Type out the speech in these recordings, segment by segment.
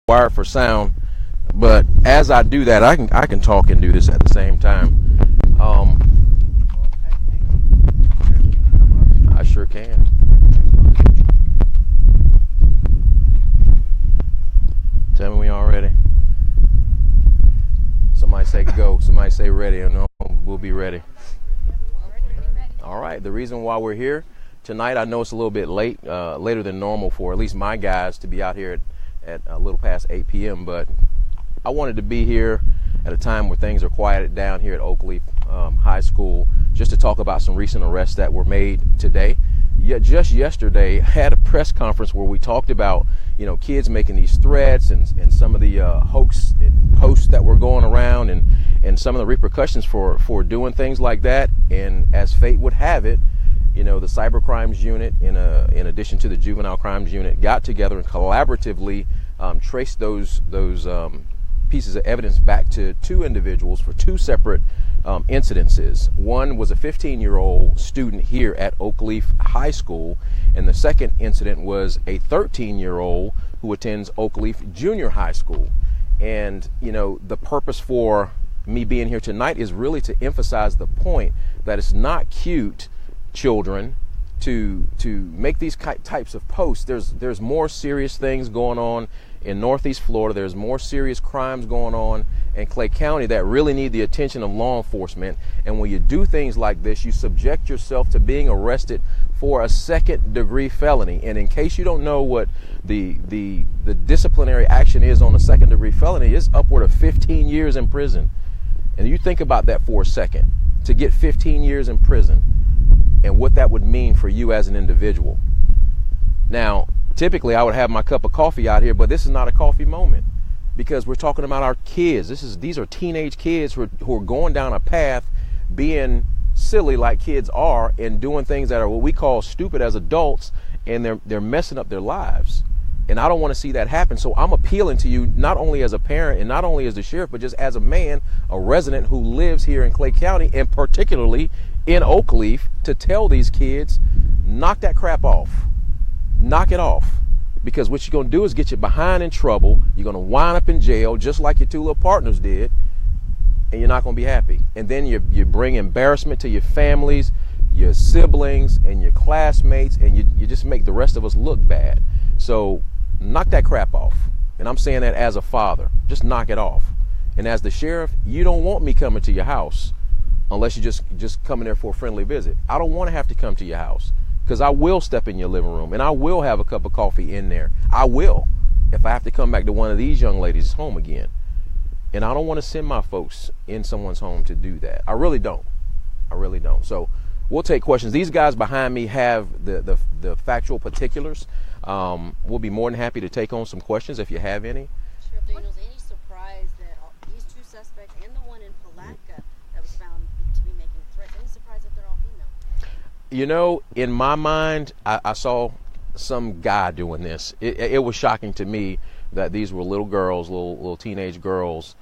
wired for sound, but as I do that, I can talk and do this at the same time. I sure can. Tell me when y'all ready. Somebody say go. Somebody say ready. And we'll be ready. All right. The reason why we're here tonight, I know it's a little bit late, later than normal for at least my guys to be out here at a little past 8 p.m. But I wanted to be here at a time where things are quieted down here at Oakleaf High School, just to talk about some recent arrests that were made today. Yet just yesterday, I had a press conference where we talked about, kids making these threats and some of the hoax and posts that were going around and some of the repercussions for doing things like that. And as fate would have it, the cyber crimes unit, in addition to the juvenile crimes unit, got together and collaboratively traced those pieces of evidence back to two individuals for two separate incidences. One was a 15-year-old student here at Oakleaf High School, and the second incident was a 13-year-old who attends Oakleaf Junior High School. And, the purpose for me being here tonight is really to emphasize the point that it's not cute, children, to make these types of posts. There's more serious things going on in Northeast Florida. There's more serious crimes going on in Clay County that really need the attention of law enforcement. And when you do things like this, you subject yourself to being arrested for a second-degree felony. And in case you don't know what the disciplinary action is on a second-degree felony, it's upward of 15 years in prison. And you think about that for a second, to get 15 years in prison and what that would mean for you as an individual. Now, typically I would have my cup of coffee out here, but this is not a coffee moment, because we're talking about our kids. These are teenage kids who are going down a path, being silly like kids are, and doing things that are what we call stupid as adults, and they're messing up their lives. And I don't want to see that happen. So I'm appealing to you, not only as a parent and not only as the sheriff, but just as a man, a resident who lives here in Clay County, and particularly in Oakleaf, to tell these kids, knock that crap off. Knock it off. Because what you're going to do is get you behind in trouble. You're going to wind up in jail, just like your two little partners did, and you're not going to be happy. And then you bring embarrassment to your families, your siblings, and your classmates, and you just make the rest of us look bad. So knock that crap off. And I'm saying that as a father. Just knock it off. And as the sheriff, you don't want me coming to your house unless you just coming there for a friendly visit. I don't want to have to come to your house, because I will step in your living room and I will have a cup of coffee in there. I will, if I have to come back to one of these young ladies' home again. And I don't want to send my folks in someone's home to do that. I really don't. So we'll take questions. These guys behind me have the factual particulars. We'll be more than happy to take on some questions if you have any. Sheriff Daniels, any surprise that these two suspects and the one in Palatka that was found to be making threats, any surprise that they're all female? In my mind, I saw some guy doing this. It was shocking to me that these were little girls, little teenage girls,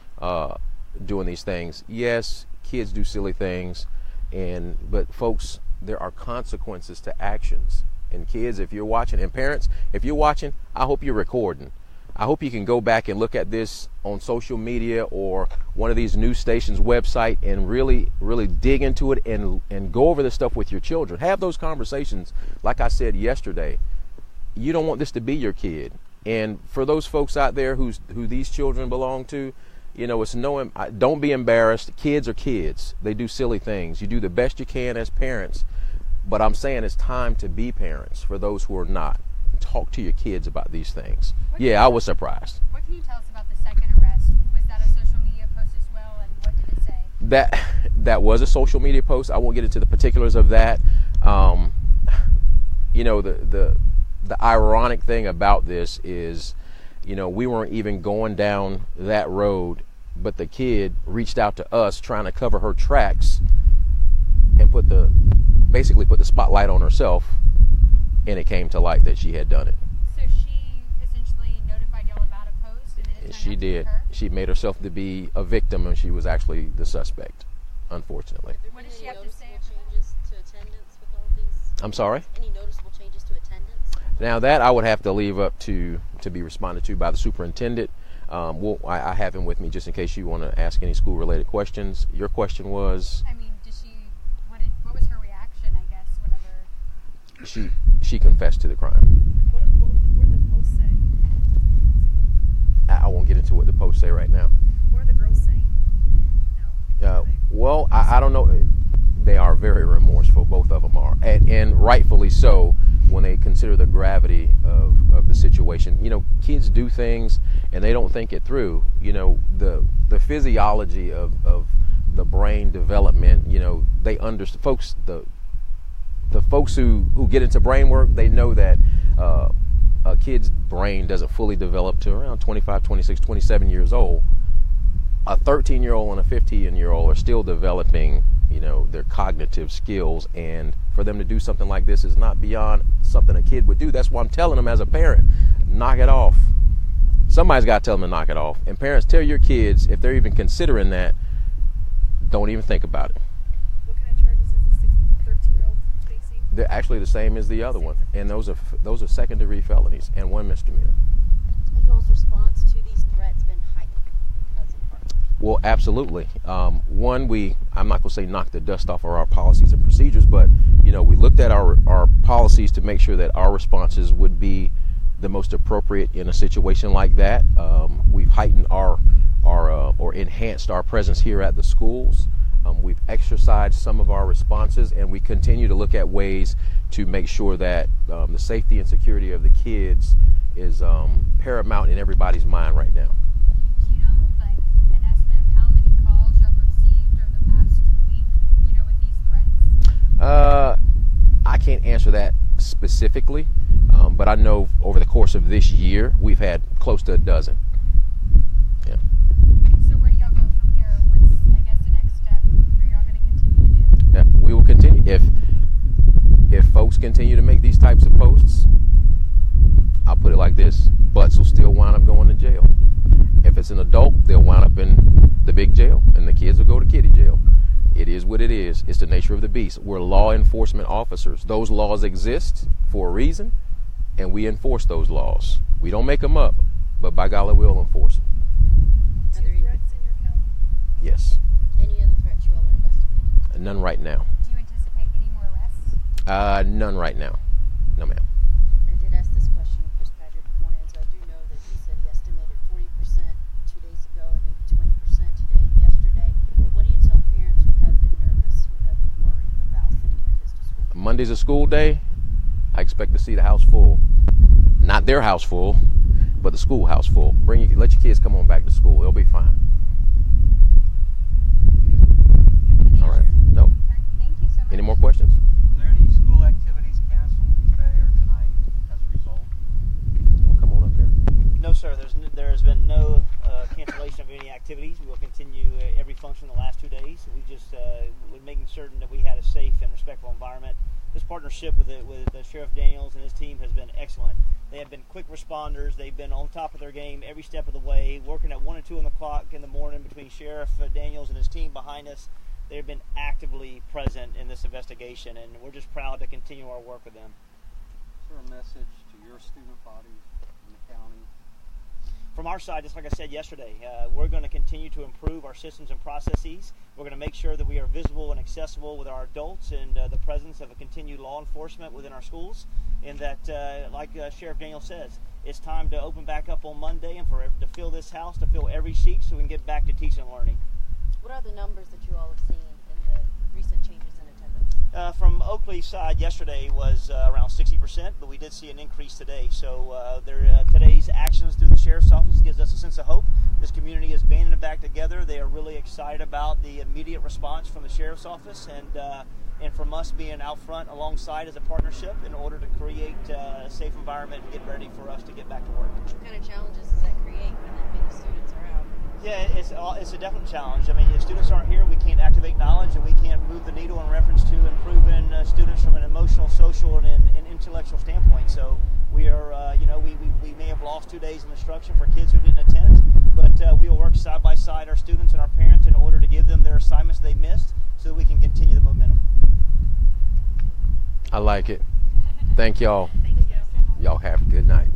doing these things. Yes, kids do silly things, but folks, there are consequences to actions. And kids, if you're watching, and parents, if you're watching, I hope you're recording. I hope you can go back and look at this on social media or one of these news stations' website and really, really dig into it and go over this stuff with your children. Have those conversations. Like I said yesterday, you don't want this to be your kid. And for those folks out there who these children belong to, don't be embarrassed. Kids are kids. They do silly things. You do the best you can as parents. But I'm saying it's time to be parents for those who are not. Talk to your kids about these things. I was surprised. What can you tell us about the second arrest? Was that a social media post as well, and what did it say? That was a social media post. I won't get into the particulars of that. The ironic thing about this is, we weren't even going down that road, but the kid reached out to us trying to cover her tracks and basically put the spotlight on herself, and it came to light that she had done it. So she essentially notified y'all about a post, and she did. She made herself to be a victim, and she was actually the suspect, unfortunately. What does she have to say? Changes to attendance with all of these? I'm sorry? Any noticeable changes to attendance? Now that I would have to leave up to be responded to by the superintendent. I have him with me just in case you want to ask any school-related questions. Your question was? I mean, what was her reaction, I guess, whenever? She confessed to the crime. What did the post say? I won't get into what the posts say right now. What are the girls saying? Well, I don't know. They are very remorseful. Both of them are, and rightfully so when they consider the gravity of the situation. You know, kids do things and they don't think it through. You know, the physiology of the brain development. You know, they understand. The folks who get into brain work, they know that a kid's brain doesn't fully develop to around 25, 26, 27 years old. A 13-year-old and a 15-year-old are still developing, you know, their cognitive skills, and for them to do something like this is not beyond something a kid would do. That's why I'm telling them as a parent, knock it off. Somebody's got to tell them to knock it off. And parents, tell your kids, if they're even considering that, don't even think about it. What kind of charges is the 13-year-old facing? They're actually the same as the other one, and those are second-degree felonies and one misdemeanor. Has y'all's response to these threats been heightened as a department? Well, absolutely. One, I'm not going to say knock the dust off of our policies and procedures, but, you know, we looked at our policies to make sure that our responses would be the most appropriate in a situation like that. We've heightened or enhanced our presence here at the schools. We've exercised some of our responses, and we continue to look at ways to make sure that the safety and security of the kids is paramount in everybody's mind right now. Do you know, like, an estimate of how many calls y'all received over the past week, you know, with these threats? I can't answer that specifically, but I know over the course of this year, we've had close to a dozen. Yeah. So where do y'all go from here? What's, I guess, the next step? Are y'all going to continue to do? Yeah, we will continue. If folks continue to make these types of posts, I'll put it like this: butts will still wind up going to jail. If it's an adult, they'll wind up in the big jail, and the kids will go to kiddie jail. It is what it is. It's the nature of the beast. We're law enforcement officers. Those laws exist for a reason, and we enforce those laws. We don't make them up, but by golly, we'll enforce them. Are there threats in your county? Yes. Any other threats you all are investigating? None right now. Do you anticipate any more arrests? None right now. No, ma'am. I did ask this question of Chris Paget beforehand, so I do know that he said he estimated 40% 2 days ago and maybe 20% today and yesterday. What do you tell parents who have been nervous, who have been worried about sending their kids to school? Monday's a school day. I expect to see the house full. Not their house full, but the schoolhouse full. Let your kids come on back to school. They'll be fine. All right. No. All right, thank you so much. Any more questions? Are there any school activities canceled today or tonight as a result? Wanna come on up here? No, sir. There has been no cancellation of any activities. We will continue every function the last 2 days. We just we're making certain that we had a safe and respectful environment. This partnership with Sheriff Daniels and his team has been excellent. They have been quick responders. They've been on top of their game every step of the way, working at 1 and 2 o'clock in the morning between Sheriff Daniels and his team behind us. They've been actively present in this investigation, and we're just proud to continue our work with them. Is there a message to your student body in the county? From our side, just like I said yesterday, we're going to continue to improve our systems and processes. We're going to make sure that we are visible and accessible with our adults and the presence of a continued law enforcement within our schools. And that, like Sheriff Daniel says, it's time to open back up on Monday and to fill this house, to fill every seat so we can get back to teaching and learning. What are the numbers that you all have seen in the recent changes in attendance? From Oakley's side, yesterday was around 60%, but we did see an increase today. So today's actions through the Sheriff's Office gives us a sense of hope. This community is banding it back together. They are really excited about the immediate response from the Sheriff's Office and from us being out front alongside as a partnership in order to create a safe environment and get ready for us to get back to work. What kind of challenges does that create when that many students are out? Yeah, it's a definite challenge. I mean, if students aren't here, we can't activate knowledge, and we can't move the needle in reference to improving students from an emotional, social, and intellectual standpoint. So we are, we may have lost 2 days of instruction for kids who didn't attend, but we will work side by side, our students and our parents, in order to give them their assignments they missed so that we can continue the momentum. I like it. Thank y'all. Thank you. Y'all have a good night.